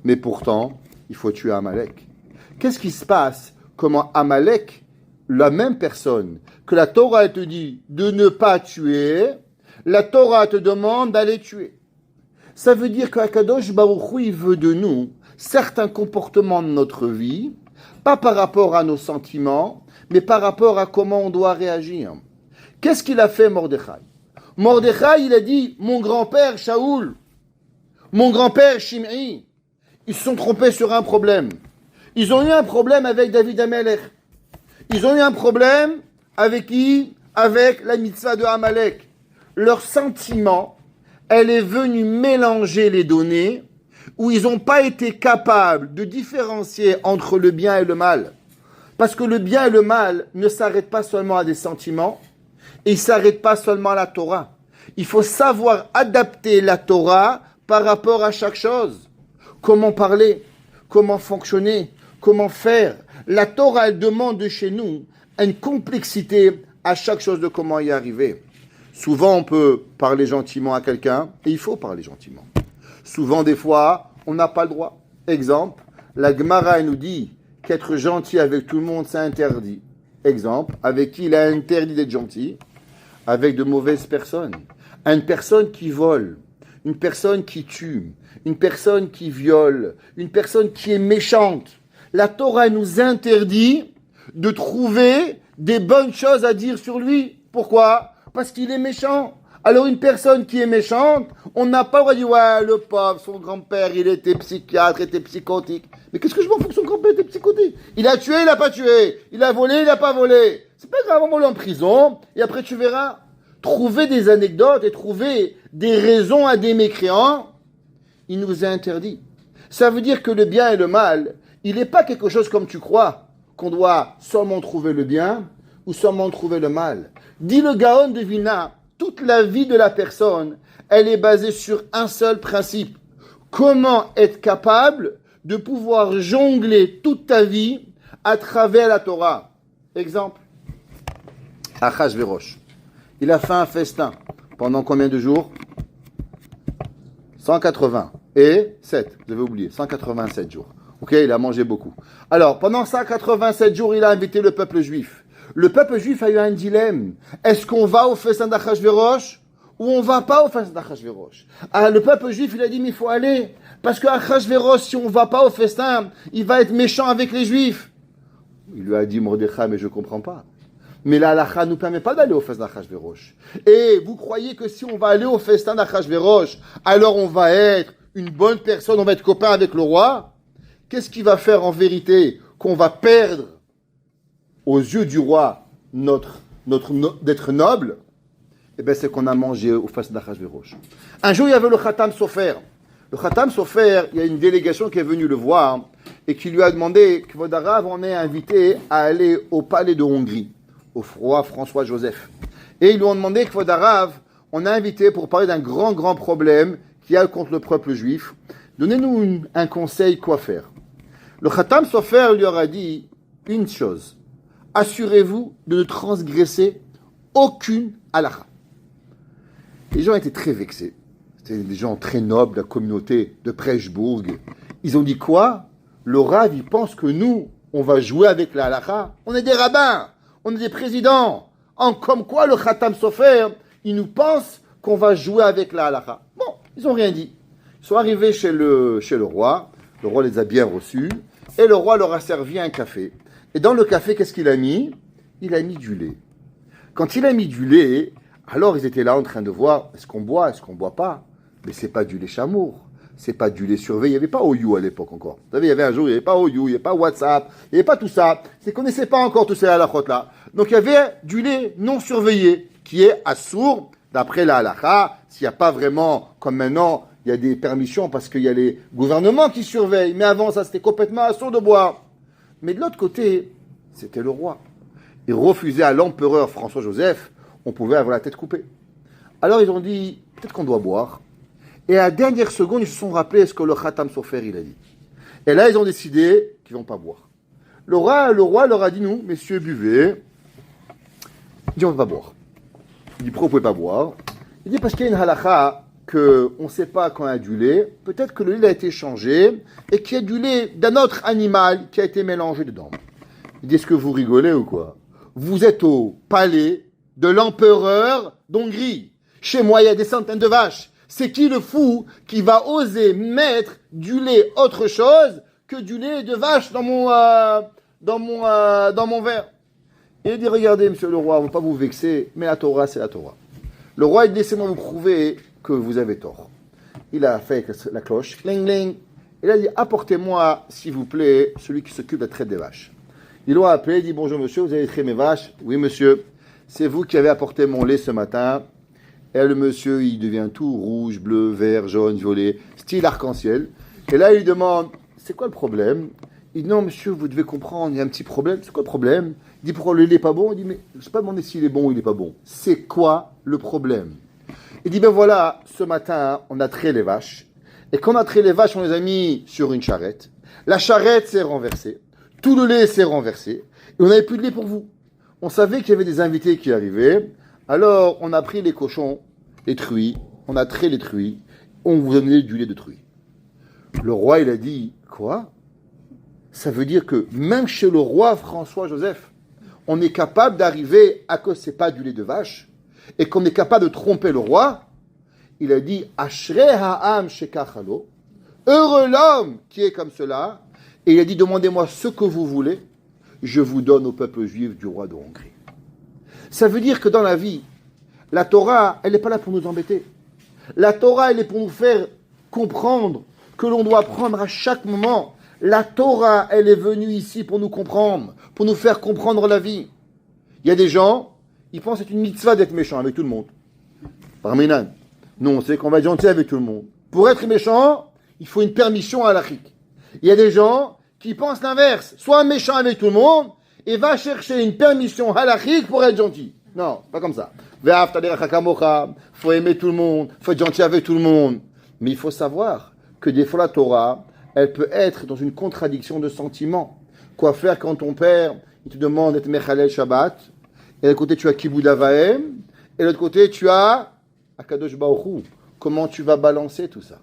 Mais pourtant, il faut tuer Amalek. Qu'est-ce qui se passe? Comment Amalek, la même personne que la Torah te dit de ne pas tuer, la Torah te demande d'aller tuer. Ça veut dire qu'Akadosh Baruch Hu, il veut de nous certains comportements de notre vie, pas par rapport à nos sentiments, mais par rapport à comment on doit réagir. Qu'est-ce qu'il a fait Mordechai? Mordechai, il a dit, mon grand-père Shaoul, mon grand-père Shimei, ils se sont trompés sur un problème. Ils ont eu un problème avec David Amelech. Ils ont eu un problème avec qui? Avec la mitzvah de Amalek. Leur sentiment, elle est venue mélanger les données où ils n'ont pas été capables de différencier entre le bien et le mal. Parce que le bien et le mal ne s'arrêtent pas seulement à des sentiments et ils ne s'arrêtent pas seulement à la Torah. Il faut savoir adapter la Torah par rapport à chaque chose. Comment parler, comment fonctionner, comment faire. La Torah, elle demande de chez nous une complexité à chaque chose de comment y arriver. Souvent, on peut parler gentiment à quelqu'un et il faut parler gentiment. Souvent, des fois, on n'a pas le droit. Exemple, la Gemara nous dit qu'être gentil avec tout le monde, c'est interdit. Exemple, avec qui il a interdit d'être gentil? Avec de mauvaises personnes. Une personne qui vole, une personne qui tue, une personne qui viole, une personne qui est méchante. La Torah nous interdit de trouver des bonnes choses à dire sur lui. Pourquoi? Parce qu'il est méchant. Alors une personne qui est méchante, on n'a pas le droit de dire « Ouais, le pauvre, son grand-père, il était psychiatre, était psychotique. » Mais qu'est-ce que je m'en fous que son grand-père était psychotique? Il a tué, il n'a pas tué. Il a volé, il n'a pas volé. C'est pas grave, on va en prison, et après tu verras. Trouver des anecdotes et trouver des raisons à des mécréants, il nous a interdit. Ça veut dire que le bien et le mal, il n'est pas quelque chose comme tu crois, qu'on doit seulement trouver le bien ou seulement trouver le mal. Dit le Gaon de Vilna, toute la vie de la personne, elle est basée sur un seul principe. Comment être capable de pouvoir jongler toute ta vie à travers la Torah. Exemple, Achashverosh. Il a fait un festin. Pendant combien de jours? 180. Et 7. Vous avez oublié. 187 jours. Ok, il a mangé beaucoup. Alors, pendant 187 jours, il a invité le peuple juif. Le peuple juif a eu un dilemme. Est-ce qu'on va au festin d'Achashverosh ou on va pas au festin d'Achashverosh? Ah, le peuple juif, il a dit, mais il faut aller. Parce que Achashverosh, si on va pas au festin, il va être méchant avec les juifs. Il lui a dit, Mordechai, mais je comprends pas. Mais la halakha ne nous permet pas d'aller au festin d'Achashverosh. Et vous croyez que si on va aller au festin d'Achashverosh, alors on va être une bonne personne, on va être copain avec le roi? Qu'est-ce qui va faire en vérité qu'on va perdre aux yeux du roi d'être noble? Eh bien, c'est qu'on a mangé au festin d'Achashverosh. Un jour, il y avait le Khatam Sofer. Le Khatam Sofer, il y a une délégation qui est venue le voir et qui lui a demandé que Kvod Harav en ait invité à aller au palais de Hongrie, au roi François-Joseph. Et ils lui ont demandé que Kvod Harav, on a invité pour parler d'un grand problème qu'il y a contre le peuple juif. Donnez-nous un conseil, quoi faire. Le Khatam Sofer lui aura dit une chose. Assurez-vous de ne transgresser aucune halakha. Les gens étaient très vexés. C'était des gens très nobles, la communauté de Preshbourg. Ils ont dit quoi? Le Rav, il pense que nous, on va jouer avec la halakha. On est des rabbins, on est des présidents. Comme quoi, le Khatam Sofer, il nous pense qu'on va jouer avec la halakha. Bon, ils n'ont rien dit. Ils sont arrivés chez le roi. Le roi les a bien reçus. Et le roi leur a servi un café. Et dans le café, qu'est-ce qu'il a mis? Il a mis du lait. Quand il a mis du lait, alors ils étaient là en train de voir, est-ce qu'on boit pas? Mais c'est pas du lait chamour. C'est pas du lait surveillé. Il n'y avait pas OU à l'époque encore. Vous savez, il y avait un jour, il n'y avait pas OU, il n'y avait pas WhatsApp, il n'y avait pas tout ça. C'est qu'on ne connaissait pas encore tous ces halakhot là. Donc il y avait du lait non surveillé, qui est assour, d'après la halakha. S'il n'y a pas vraiment, comme maintenant, il y a des permissions parce qu'il y a les gouvernements qui surveillent. Mais avant, ça c'était complètement assour de boire. Mais de l'autre côté, c'était le roi. Il refusait à l'empereur François-Joseph, on pouvait avoir la tête coupée. Alors ils ont dit, peut-être qu'on doit boire. Et à la dernière seconde, ils se sont rappelés ce que le Khatam Sofer, il a dit. Et là, ils ont décidé qu'ils ne vont pas boire. Le roi leur a dit, nous, messieurs, buvez. Il dit, on ne va pas boire. Il dit, pourquoi vous ne pouvez pas boire? Il dit, parce qu'il y a une halakha qu'on ne sait pas quand il y a du lait. Peut-être que le lait a été changé et qu'il y a du lait d'un autre animal qui a été mélangé dedans. Il dit, est-ce que vous rigolez ou quoi? Vous êtes au palais de l'empereur d'Hongrie. Chez moi, il y a des centaines de vaches. C'est qui le fou qui va oser mettre du lait autre chose que du lait de vache dans mon verre? Et il dit, regardez, monsieur le roi, on ne va pas vous vexer, mais la Torah, c'est la Torah. Le roi, il dit, laissez-moi vous prouver que vous avez tort. Il a fait la cloche, cling, cling. Il a dit, apportez-moi, s'il vous plaît, celui qui s'occupe de la traite des vaches. Il l'a appelé, il dit, bonjour monsieur, vous avez traité mes vaches? Oui monsieur, c'est vous qui avez apporté mon lait ce matin. Et le monsieur, il devient tout rouge, bleu, vert, jaune, violet, style arc-en-ciel. Et là, il lui demande, c'est quoi le problème? Il dit, non, monsieur, vous devez comprendre, il y a un petit problème. C'est quoi le problème? Il dit, pourquoi le lait n'est pas bon? Il dit, mais je ne sais pas demander s'il est bon ou il n'est pas bon. C'est quoi le problème? Il dit, ben voilà, ce matin, on a traité les vaches. Et quand on a traité les vaches, on les a mis sur une charrette. La charrette s'est renversée. Tout le lait s'est renversé. Et on n'avait plus de lait pour vous. On savait qu'il y avait des invités qui arrivaient. Alors, on a pris les cochons, les truies, on a traité les truies, on vous donnait du lait de truie. Le roi, il a dit, quoi? Ça veut dire que même chez le roi François-Joseph, on est capable d'arriver à que ce n'est pas du lait de vache, et qu'on est capable de tromper le roi. Il a dit, Ashrei ha'am shekachalo, heureux l'homme qui est comme cela, et il a dit, demandez-moi ce que vous voulez, je vous donne au peuple juif du roi de Hongrie. Ça veut dire que dans la vie, la Torah, elle n'est pas là pour nous embêter. La Torah, elle est pour nous faire comprendre que l'on doit apprendre à chaque moment. La Torah, elle est venue ici pour nous comprendre, pour nous faire comprendre la vie. Il y a des gens, ils pensent que c'est une mitzvah d'être méchant avec tout le monde. Parminan. Non, c'est qu'on va être gentil avec tout le monde. Pour être méchant, il faut une permission halachique. Il y a des gens qui pensent l'inverse. Sois méchant avec tout le monde, et va chercher une permission halachique pour être gentil. Non, pas comme ça. Faut aimer tout le monde, faut être gentil avec tout le monde. Mais il faut savoir que des fois la Torah, elle peut être dans une contradiction de sentiments. Quoi faire quand ton père, il te demande d'être Mechalel Shabbat, et de l'autre côté tu as Kibud Avaim, et de l'autre côté tu as Akadosh Baruch Hu. Comment tu vas balancer tout ça?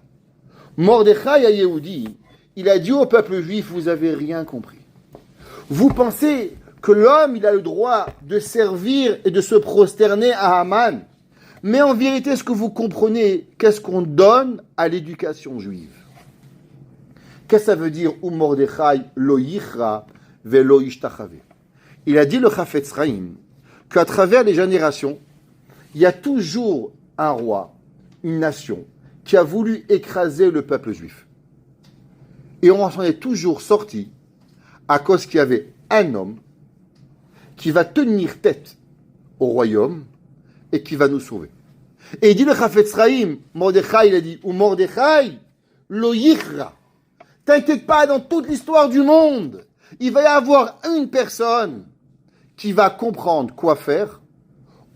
Mordechai à Yehudi, il a dit au peuple juif, vous avez rien compris. Vous pensez que l'homme, il a le droit de servir et de se prosterner à Haman. Mais en vérité, est-ce que vous comprenez qu'est-ce qu'on donne à l'éducation juive? Qu'est-ce que ça veut dire ou Mordechai lo yichra velo yishtachave? Il a dit le Chafetz Chaim qu'à travers les générations, il y a toujours un roi, une nation, qui a voulu écraser le peuple juif. Et on s'en est toujours sorti à cause qu'il y avait un homme qui va tenir tête au royaume et qui va nous sauver. Et il dit le Chafetz Chaim, Mordechai, il a dit, ou Mordechai, lo yichra. T'inquiète pas, dans toute l'histoire du monde, il va y avoir une personne qui va comprendre quoi faire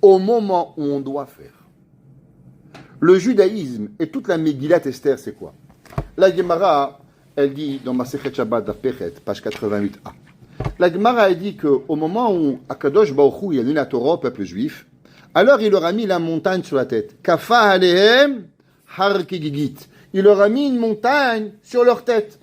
au moment où on doit faire. Le judaïsme et toute la Megillat Esther, c'est quoi? La Gemara, elle dit dans Masechet Shabbat Daf Pechet, page 88a. La Gemara, elle dit qu'au moment où Akadosh Baruch Hu, il a donné la Torah au peuple juif, alors il leur a mis la montagne sur la tête. Kafa alehem har kigigit. Il leur a mis une montagne sur leur tête.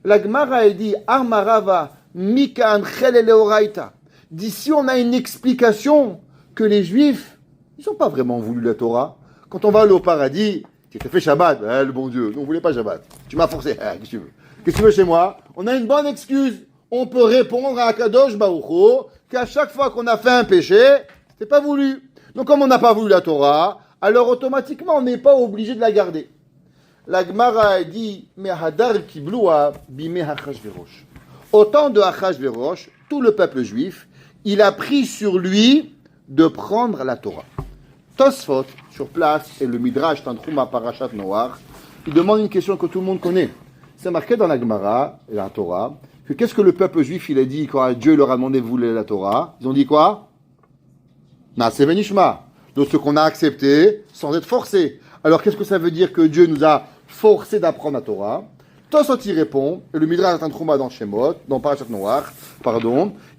La Gemara, elle dit Armarava mikan chelele oraita. D'ici, on a une explication que les Juifs, ils n'ont pas vraiment voulu la Torah. Quand on va aller au paradis, tu t'es fait Shabbat, le bon Dieu. Nous, on ne voulait pas Shabbat. Tu m'as forcé. Qu'est-ce que tu veux? Qu'est-ce que tu veux chez moi? On a une bonne excuse. On peut répondre à Akadosh Baruch Hu qu'à chaque fois qu'on a fait un péché, c'est pas voulu. Donc, comme on n'a pas voulu la Torah, alors automatiquement, on n'est pas obligé de la garder. la Gemara dit mais Hadar Kibloua bimé Achashverosh. Au temps de Achashverosh, tout le peuple juif, il a pris sur lui de prendre la Torah. Tosfot, sur place, et le Midrash Tanchuma Parashat Noach, il demande une question que tout le monde connaît. C'est marqué dans la Gemara, et la Torah, que qu'est-ce que le peuple juif il a dit quand Dieu leur a demandé de vouloir la Torah? Ils ont dit quoi? Naaseh Venishma. Donc ce qu'on a accepté sans être forcé. Alors qu'est-ce que ça veut dire que Dieu nous a forcé d'apprendre la Torah? Tosfot y répond, et le Midrash Tanchuma dans Shemot, dans Parashat Noach,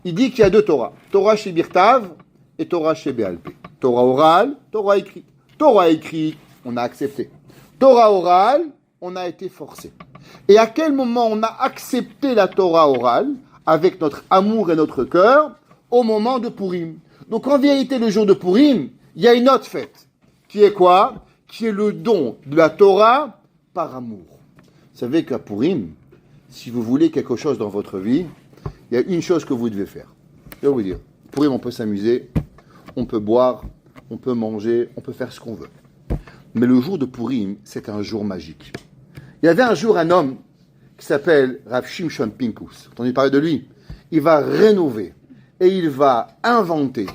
il dit qu'il y a deux Torah. Torah chez Birtav et Torah chez Béalpé. Torah orale, Torah écrite. Torah écrite, on a accepté. Torah orale, on a été forcé. Et à quel moment on a accepté la Torah orale, avec notre amour et notre cœur, au moment de Purim. Donc en vérité, le jour de Purim, il y a une autre fête, qui est quoi? Qui est le don de la Torah par amour. Vous savez qu'à Purim, si vous voulez quelque chose dans votre vie, il y a une chose que vous devez faire. Je vais vous dire, Purim, on peut s'amuser, on peut boire, on peut manger, on peut faire ce qu'on veut. Mais le jour de Purim, c'est un jour magique. Il y avait un jour un homme qui s'appelle Rav Shimshon Pinkus. Vous avez entendu parler de lui? Il va rénover et il va inventer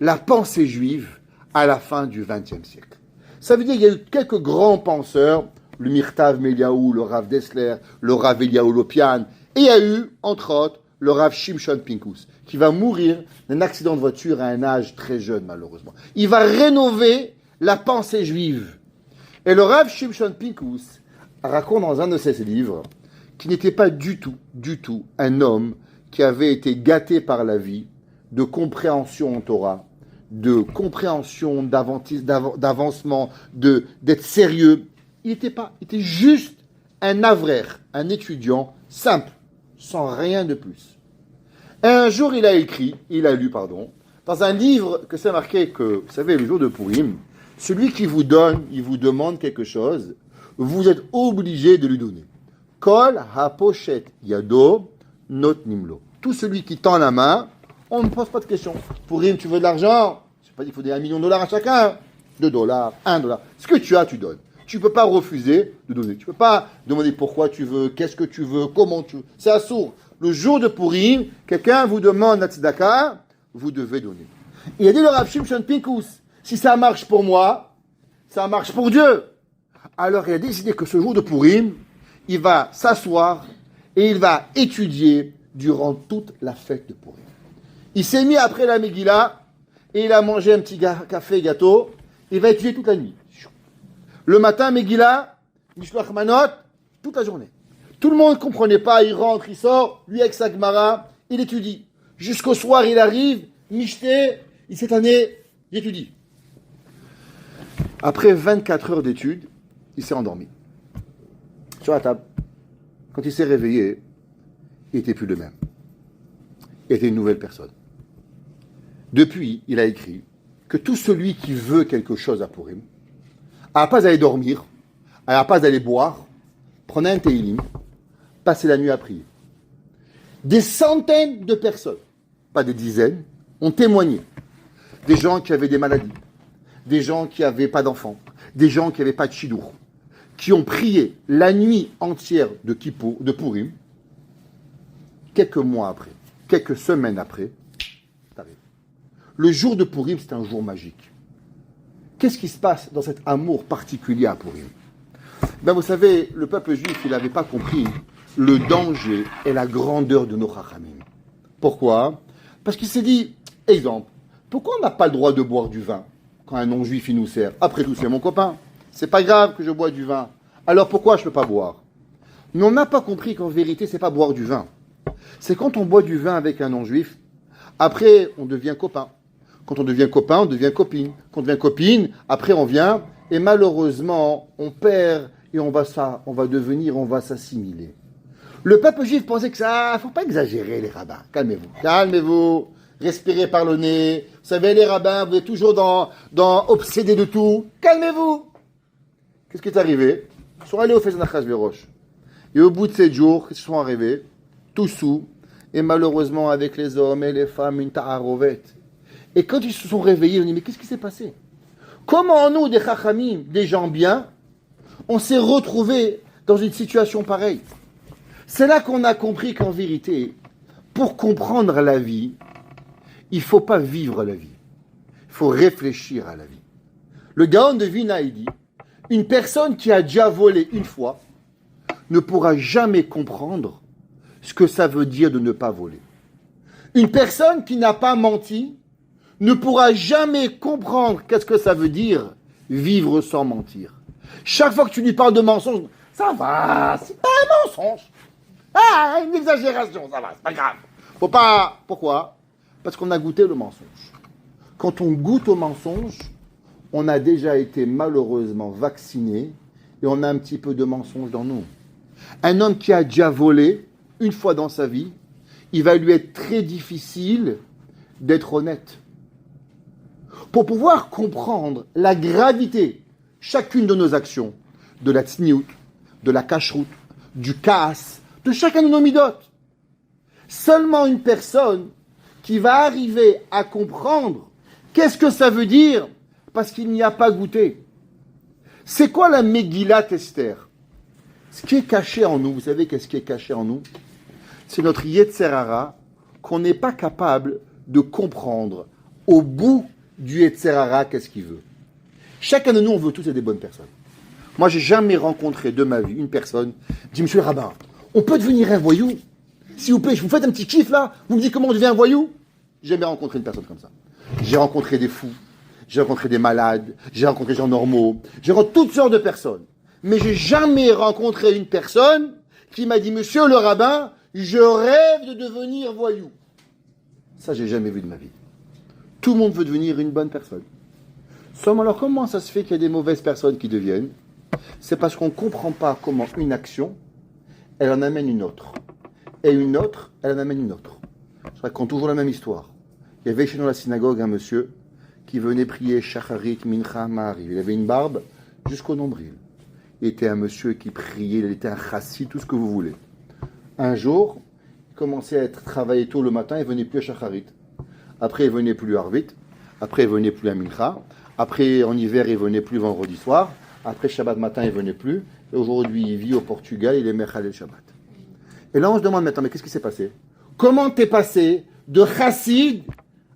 la pensée juive à la fin du XXe siècle. Ça veut dire qu'il y a eu quelques grands penseurs, le Mirtav Meliaou, le Rav Dessler, le Rav Eliaou Lopian, et il y a eu, entre autres, le Rav Shimshon Pinkus, qui va mourir d'un accident de voiture à un âge très jeune, malheureusement. Il va rénover la pensée juive. Et le Rav Shimshon Pinkus raconte dans un de ses livres qu'il n'était pas du tout un homme qui avait été gâté par la vie de compréhension en Torah, de compréhension d'avancement, d'être sérieux. Il était juste un avraire, un étudiant simple, sans rien de plus. Et un jour, il a lu, dans un livre que c'est marqué que, vous savez, le jour de Purim, celui qui vous donne, il vous demande quelque chose, vous êtes obligé de lui donner. Kol hapochet yado not nimlo. Tout celui qui tend la main, on ne pose pas de questions. Purim, tu veux de l'argent? Je ne sais pas, il faut donner $1 million à chacun. $2, $1. Ce que tu as, tu donnes. Tu ne peux pas refuser de donner. Tu ne peux pas demander pourquoi tu veux, qu'est-ce que tu veux, comment tu veux. C'est assourd. Le jour de Purim, quelqu'un vous demande la tzedaka, vous devez donner. Il a dit le Rav Shimshon Pinkus, si ça marche pour moi, ça marche pour Dieu. Alors il a décidé que ce jour de Purim, il va s'asseoir et il va étudier durant toute la fête de Purim. Il s'est mis après la Megillah et il a mangé un petit café et gâteau. Il va étudier toute la nuit. Le matin, Megillah, Mishloach Manot, toute la journée. Tout le monde ne comprenait pas, il rentre, il sort, lui avec sa Gemara, il étudie. Jusqu'au soir, il arrive, Mishté, cette année, il étudie. Après 24 heures d'études, il s'est endormi. Sur la table. Quand il s'est réveillé, il n'était plus le même. Il était une nouvelle personne. Depuis, il a écrit que tout celui qui veut quelque chose à Purim, à la place d'aller dormir, à la place d'aller boire, prenez un Teilim, passez la nuit à prier. Des centaines de personnes, pas des dizaines, ont témoigné. Des gens qui avaient des maladies, des gens qui n'avaient pas d'enfants, des gens qui n'avaient pas de chidour, qui ont prié la nuit entière de Purim, quelques mois après, quelques semaines après, ça arrive. Le jour de Purim, c'est un jour magique. Qu'est-ce qui se passe dans cet amour particulier à Purim? Ben vous savez, le peuple juif, il n'avait pas compris le danger et la grandeur de nos chachamim. Pourquoi? Parce qu'il s'est dit, exemple, pourquoi on n'a pas le droit de boire du vin quand un non-juif il nous sert? Après tout, c'est mon copain. C'est pas grave que je bois du vin. Alors pourquoi je ne peux pas boire? Mais on n'a pas compris qu'en vérité, c'est pas boire du vin. C'est quand on boit du vin avec un non-juif, après, on devient copain. Quand on devient copain, on devient copine. Quand on devient copine, après on vient, et malheureusement, on perd, et on va s'assimiler. Le peuple juif pensait que ça, faut pas exagérer les rabbins. Calmez-vous. Respirez par le nez. Vous savez, les rabbins, vous êtes toujours dans obsédés de tout. Calmez-vous. Qu'est-ce qui est arrivé? Ils sont allés au Fezan Achashverosh. Et au bout de 7 jours, ils sont arrivés, tous sous, et malheureusement avec les hommes et les femmes, une ta'arovet. Et quand ils se sont réveillés, ils ont dit, mais qu'est-ce qui s'est passé? Comment nous, des chachamim, des gens bien, on s'est retrouvé dans une situation pareille. C'est là qu'on a compris qu'en vérité, pour comprendre la vie, il ne faut pas vivre la vie. Il faut réfléchir à la vie. Le Gaon de Vilna, il dit, une personne qui a déjà volé une fois ne pourra jamais comprendre ce que ça veut dire de ne pas voler. Une personne qui n'a pas menti ne pourra jamais comprendre qu'est-ce que ça veut dire vivre sans mentir. Chaque fois que tu lui parles de mensonge, ça va, c'est pas un mensonge. Ah, une exagération, ça va, c'est pas grave. Faut pas. Pourquoi? Parce qu'on a goûté le mensonge. Quand on goûte au mensonge, on a déjà été malheureusement vacciné et on a un petit peu de mensonge dans nous. Un homme qui a déjà volé une fois dans sa vie, il va lui être très difficile d'être honnête. Pour pouvoir comprendre la gravité, chacune de nos actions, de la tsniout, de la cacheroute, du kaas, de chacun de nos midotes, seulement une personne qui va arriver à comprendre qu'est-ce que ça veut dire parce qu'il n'y a pas goûté. C'est quoi la Megillat Esther? Ce qui est caché en nous, vous savez qu'est-ce qui est caché en nous? C'est notre Yetzer Hara qu'on n'est pas capable de comprendre au bout du Yetzer Hara qu'est-ce qu'il veut. Chacun de nous, on veut tous être des bonnes personnes. Moi, j'ai jamais rencontré de ma vie une personne qui dit, monsieur le rabbin, on peut devenir un voyou? S'il vous plaît, je vous faites un petit kiff là, vous me dites comment on devient un voyou? J'ai jamais rencontré une personne comme ça. J'ai rencontré des fous, j'ai rencontré des malades, j'ai rencontré des gens normaux, j'ai rencontré toutes sortes de personnes. Mais j'ai jamais rencontré une personne qui m'a dit, monsieur le rabbin, je rêve de devenir voyou. Ça, j'ai jamais vu de ma vie. Tout le monde veut devenir une bonne personne. Seulement, alors, comment ça se fait qu'il y a des mauvaises personnes qui deviennent? C'est parce qu'on ne comprend pas comment une action, elle en amène une autre. Et une autre, elle en amène une autre. Je raconte toujours la même histoire. Il y avait chez nous à la synagogue un monsieur qui venait prier Shacharit, Mincha, Ma'ariv. Il avait une barbe jusqu'au nombril. Il était un monsieur qui priait, il était un chassid, tout ce que vous voulez. Un jour, il commençait à travailler tôt le matin, il venait plus à Shacharit. Après, il venait plus à Arvit. Après, il venait plus à Mincha. Après, en hiver, il venait plus vendredi soir. Après, Shabbat matin, il venait plus. Et aujourd'hui, il vit au Portugal, il est Mechalel Shabbat. Et là, on se demande maintenant, mais qu'est-ce qui s'est passé? Comment t'es passé de chassid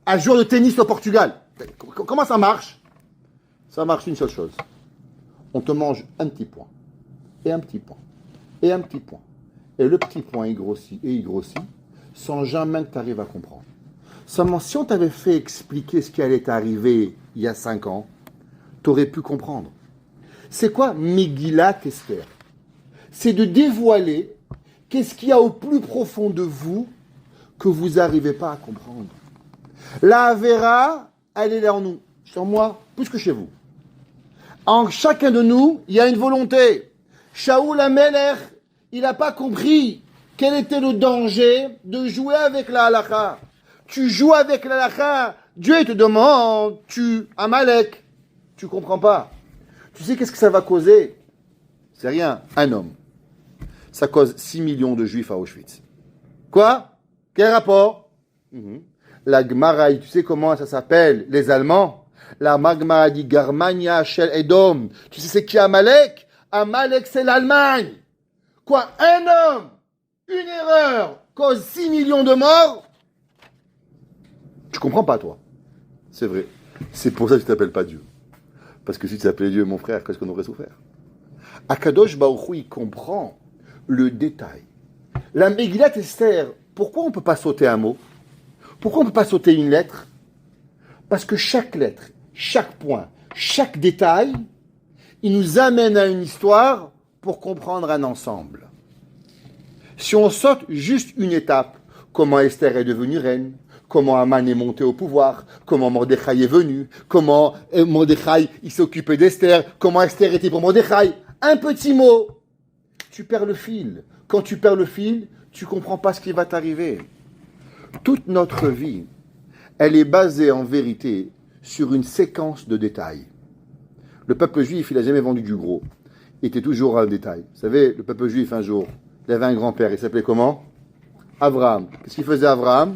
à joueur de tennis au Portugal? Comment ça marche? Ça marche une seule chose. On te mange un petit point, et un petit point, et un petit point. Et le petit point, il grossit, sans jamais que tu arrives à comprendre. Seulement, si on t'avait fait expliquer ce qui allait t'arriver il y a 5 ans, tu aurais pu comprendre. C'est quoi Megillat Esther? C'est de dévoiler qu'est-ce qu'il y a au plus profond de vous que vous n'arrivez pas à comprendre. La Avera, elle est là en nous, sur moi, plus que chez vous. En chacun de nous, il y a une volonté. Shaoul HaMelech, il n'a pas compris quel était le danger de jouer avec la halakha. Tu joues avec la halakha, Dieu te demande, tu Amalek, tu comprends pas. Tu sais qu'est-ce que ça va causer? C'est rien, un homme. Ça cause 6 millions de juifs à Auschwitz. Quoi? Quel rapport? La Gemara, tu sais comment ça s'appelle? Les Allemands? La Gemara dit Garmania Shel Edom. Tu sais c'est qui Amalek? Amalek, c'est l'Allemagne. Quoi? Un homme, une erreur, cause 6 millions de morts? Tu comprends pas, toi? C'est vrai. C'est pour ça que tu t'appelles pas Dieu. Parce que si tu t'appelais Dieu, mon frère, qu'est-ce qu'on aurait souffert? Akadosh Baruch Hu, il comprend le détail. La Megillat Esther, pourquoi on ne peut pas sauter un mot? Pourquoi on ne peut pas sauter une lettre? Parce que chaque lettre, chaque point, chaque détail, il nous amène à une histoire pour comprendre un ensemble. Si on saute juste une étape, comment Esther est devenue reine, comment Aman est monté au pouvoir, comment Mordechai est venu, comment Mordechai il s'occupait d'Esther, comment Esther était pour Mordechai, un petit mot, tu perds le fil. Quand tu perds le fil, tu ne comprends pas ce qui va t'arriver. Toute notre vie, elle est basée en vérité sur une séquence de détails. Le peuple juif, il n'a jamais vendu du gros. Il était toujours un détail. Vous savez, le peuple juif, un jour, il avait un grand-père, il s'appelait comment? Abraham. Qu'est-ce qu'il faisait Abraham?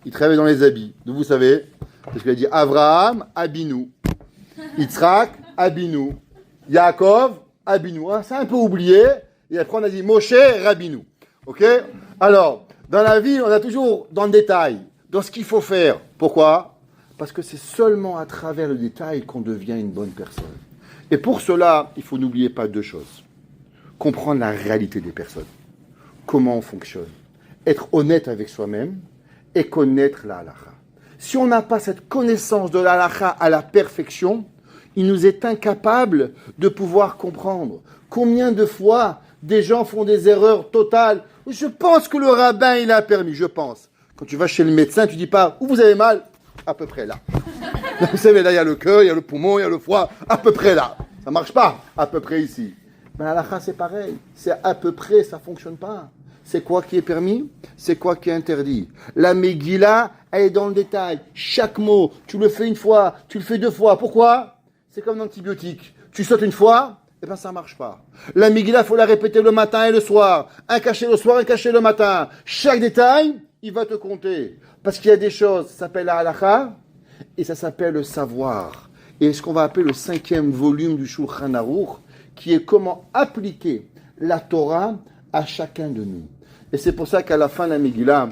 Il travaillait dans les habits. D'où vous savez? Parce qu'il a dit Abraham, Abinu. Yitzhak, Abinu. Yaakov, Abinu. Hein, c'est un peu oublié. Et après, on a dit Moshe, Rabbinou. Ok? Alors, dans la vie, on a toujours dans le détail, dans ce qu'il faut faire. Pourquoi? Parce que c'est seulement à travers le détail qu'on devient une bonne personne. Et pour cela, il faut n'oublier pas deux choses. Comprendre la réalité des personnes. Comment on fonctionne. Être honnête avec soi-même et connaître la halakha. Si on n'a pas cette connaissance de la halakha à la perfection, il nous est incapable de pouvoir comprendre. Combien de fois des gens font des erreurs totales? Je pense que le rabbin, il a permis, je pense. Quand tu vas chez le médecin, tu dis pas « Où vous avez mal ?» À peu près là. Vous savez, là, il y a le cœur, il y a le poumon, il y a le foie, à peu près là. Ça marche pas, à peu près ici. Mais la halakha, c'est pareil. C'est à peu près, ça fonctionne pas. C'est quoi qui est permis? C'est quoi qui est interdit? La Megillah, elle est dans le détail. Chaque mot, tu le fais une fois, tu le fais deux fois. Pourquoi? C'est comme un antibiotique. Tu sautes une fois, eh bien ça ne marche pas. La Megillah, il faut la répéter le matin et le soir. Un cachet le soir, un cachet le matin. Chaque détail, il va te compter. Parce qu'il y a des choses, ça s'appelle la halakha, et ça s'appelle le savoir. Et ce qu'on va appeler le 5e volume du Shulchan Aruch, qui est comment appliquer la Torah à chacun de nous. Et c'est pour ça qu'à la fin de la Megillah,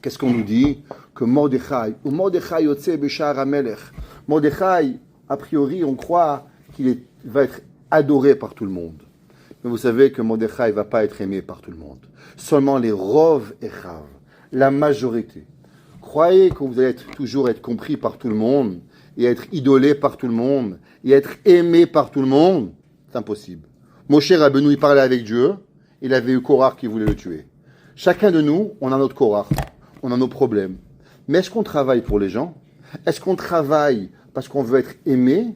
qu'est-ce qu'on nous dit? Que Mordechai, ou Mordechai Yotze Beshar HaMelech. Mordechai, a priori, on croit qu'il va être adoré par tout le monde. Mais vous savez que Mordechai ne va pas être aimé par tout le monde. Seulement les Rov et Chav, la majorité. Croyez que vous allez toujours être compris par tout le monde, et être idolé par tout le monde, et être aimé par tout le monde. C'est impossible. Moshe Rabbeinu, il parlait avec Dieu. Il avait eu Korach qui voulait le tuer. Chacun de nous, on a notre Korach, on a nos problèmes. Mais est-ce qu'on travaille pour les gens? Est-ce qu'on travaille parce qu'on veut être aimé?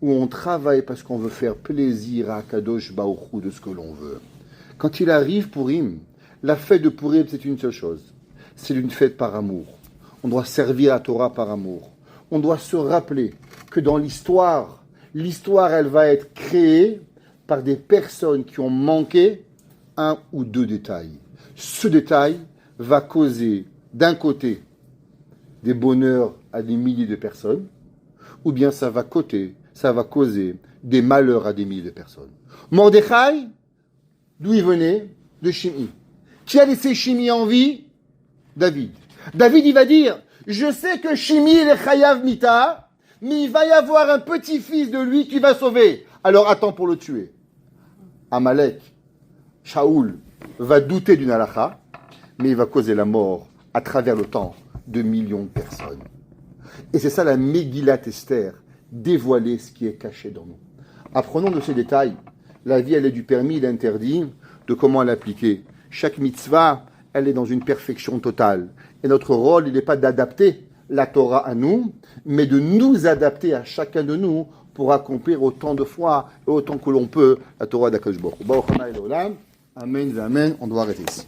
Ou on travaille parce qu'on veut faire plaisir à Kadosh Baruch Hu de ce que l'on veut? Quand il arrive Purim, la fête de Purim, c'est une seule chose. C'est une fête par amour. On doit servir la Torah par amour. On doit se rappeler que dans l'histoire, elle va être créée par des personnes qui ont manqué un ou deux détails. Ce détail va causer, d'un côté, des bonheurs à des milliers de personnes, ou bien ça va causer des malheurs à des milliers de personnes. Mordechai, d'où il venait? De Shimei. Qui a laissé Shimei en vie? David. David, il va dire, je sais que Shimei est chayav mita, mais il va y avoir un petit-fils de lui qui va sauver. Alors attends pour le tuer. Amalek, Shaoul, va douter d'une halakha, mais il va causer la mort à travers le temps de millions de personnes. Et c'est ça la Megillat Esther, dévoiler ce qui est caché dans nous. Apprenons de ces détails. La vie, elle est du permis, l'interdit, de comment l'appliquer. Chaque mitzvah, elle est dans une perfection totale. Et notre rôle, il n'est pas d'adapter la Torah à nous, mais de nous adapter à chacun de nous pour accomplir autant de fois et autant que l'on peut la Torah d'Akadosh Baruch Hu. Amen, amen. On doit arrêter ici.